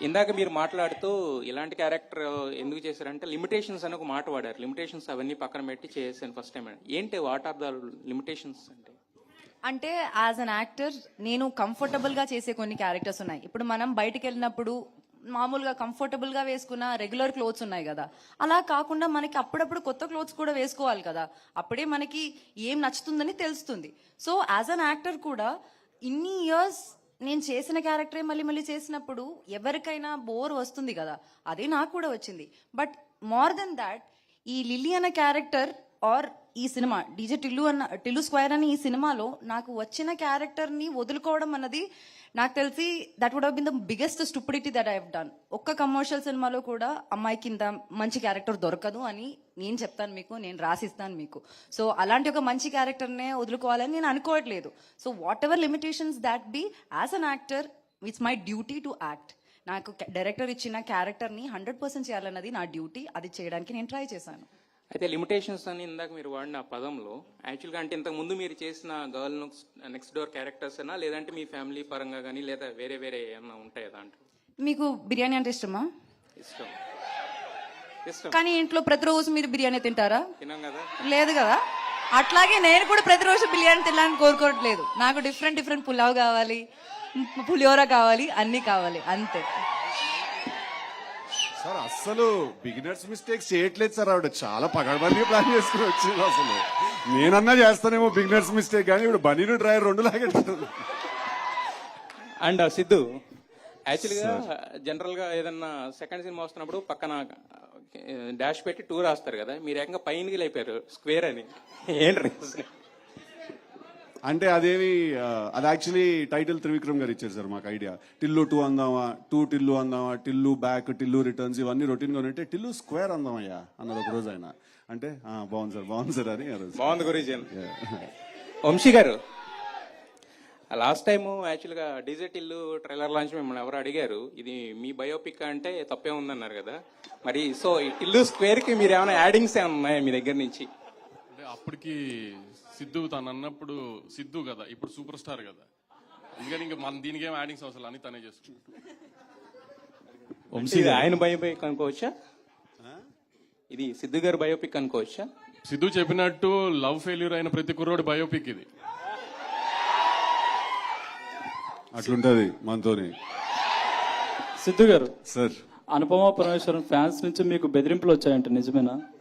ఇందాక మీరు మాట్లాడుతూ ఇలాంటి క్యారెక్టర్ ఎందుకు చేశారంటే లిమిటేషన్స్ అని ఒక మాట వాడారు. లిమిటేషన్స్ అవన్నీ పక్కన పెట్టి చేశాను ఫస్ట్ టైం. ఏంటి వాట్ ఆర్ ద లిమిటేషన్స్ అంటే? అంటే యాజ్ అన్ యాక్టర్ నేను కంఫర్టబుల్ గా చేసే కొన్ని క్యారెక్టర్స్ ఉన్నాయి. ఇప్పుడు మనం బయటికి వెళ్ళినప్పుడు మామూలుగా కంఫర్టబుల్ గా వేసుకున్న రెగ్యులర్ క్లోత్స్ ఉన్నాయి కదా, అలా కాకుండా మనకి అప్పుడప్పుడు కొత్త క్లోత్స్ కూడా వేసుకోవాలి కదా, అప్పుడే మనకి ఏం నచ్చుతుందని తెలుస్తుంది. సో యాజ్ అన్ యాక్టర్ కూడా ఇన్ని ఇయర్స్ నేను చేసిన క్యారెక్టరే మళ్ళీ మళ్ళీ చేసినప్పుడు ఎవరికైనా బోర్ వస్తుంది కదా, అదే నాకు కూడా వచ్చింది. బట్ మోర్ దెన్ దాట్, ఈ లిల్లీ అన్న క్యారెక్టర్ ఆర్ ఈ సినిమా డీజే టిల్లు స్క్వేర్ అని ఈ సినిమాలో నాకు వచ్చిన క్యారెక్టర్ ని వదులుకోవడం అన్నది నాకు తెలిసి that would have been the biggest stupidity that I have done. ఒక్క కమర్షియల్ సినిమాలో కూడా అమ్మాయికి ఇంత మంచి క్యారెక్టర్ దొరకదు అని నేను చెప్తాను మీకు, నేను రాసిస్తాను మీకు. సో అలాంటి ఒక మంచి క్యారెక్టర్నే వదులుకోవాలని నేను అనుకోవట్లేదు. So whatever limitations that be, as an actor it's my duty to act. నాకు డైరెక్టర్ ఇచ్చిన క్యారెక్టర్ని 100% చేయాలన్నది నా డ్యూటీ. అది చేయడానికి నేను ట్రై చేశాను. అయితే లిమిటేషన్స్ అని ఇందాక మీరు వాడిన ఆ పదంలో యాక్చువల్గా అంటే ఇంతకు ముందు మీరు చేసిన గర్ల్ నెక్స్ట్ డోర్ క్యారెక్టర్స్ అయినా, లేదంటే మీ ఫ్యామిలీ పరంగా కానీ, లేదా వేరే వేరే ఏమన్నా ఉంటాయా దాంట్లో? మీకు బిర్యానీ అంటే ఇష్టమా? ఇష్టం. ఇష్టం. కానీ ఇంట్లో ప్రతిరోజు మీరు బిర్యానీ తింటారా? తినాం కదా. లేదు కదా. అట్లాగే నేను కూడా ప్రతిరోజు బిర్యానీ తినాలని కోరుకోవట్లేదు. నాకు డిఫరెంట్ పులావ్ కావాలి, పులిహోర కావాలి, అన్ని కావాలి, అంతే. సార్ అస్సలు బిగినర్స్ మిస్టేక్స్ చేయట్లేదు సార్. ఆవిడ చాలా పగడబందిగా ప్లాన్ చేసుకుని వచ్చింది. అసలు నేనన్నా చేస్తానేమో బిగినర్స్ మిస్టేక్, కానీ ఇప్పుడు బనీను డ్రైవర్ రెండు లాగెట్టుంది. అండ్ సిద్ధు, యాక్చువల్గా జనరల్ గా ఏదన్నా సెకండ్ సినిమా వస్తున్నప్పుడు పక్కన డాష్ పెట్టి 2 రాస్తారు కదా, మీరు ఏకంగా పైనకి లేపారు స్క్వేర్ అని. ఏంటి అంటే అదేమి అది యాక్చువల్లీ టైటిల్ త్రివిక్రమ్ గారు ఇచ్చారు సార్ మాకు ఐడియా. టిల్లు 2 అందామా, 2 టిల్లు అందామా, టిల్లు బ్యాక్, టిల్లు రిటర్న్స్, ఇవన్నీ రొటీన్ గా ఉంటే టిల్లు స్క్వేర్ అందామయ్యా అన్నది ఒక రోజు ఆయన. అంటే బాగుంది సార్ అని. బాగుంది గురించి. వంశీ గారు, లాస్ట్ టైం యాక్చువల్గా డీజే టిల్లు ట్రైలర్ లాంచ్ మిమ్మల్ని ఎవరు అడిగారు, ఇది మీ బయోపిక్ అంటే తప్పే ఉందన్నారు కదా. మరి సో ఈ టిల్లు స్క్వేర్ కి మీరు ఏమైనా యాడింగ్స్ ఏమైనా ఉన్నాయా మీ దగ్గర నుంచి? అంటే అప్పటికి సిద్ధు తను అన్నప్పుడు సిద్ధు కదా, ఇప్పుడు సూపర్ స్టార్ కదా, అందుకని ఇంకా మన దీనికి ఏం యాడింగ్స్ అవసరం అని తనే చేసుకుంటాడు. ఇది ఆయన బయోపిక్ అనుకోవచ్చా? ఇది సిద్ధు గారు బయోపిక్ అనుకోవచ్చా? సిద్ధు చెప్పినట్టు లవ్ ఫెయిల్యూర్ అయిన ప్రతి కుర్రోడి బయోపిక్ ఇది. అట్లుంటది మనతోని. సిద్ధు గారు, సార్ అనుపమ పరమేశ్వరన్ ఫ్యాన్స్ నుంచి మీకు బెదిరింపులు వచ్చాయంట, నిజమేనా?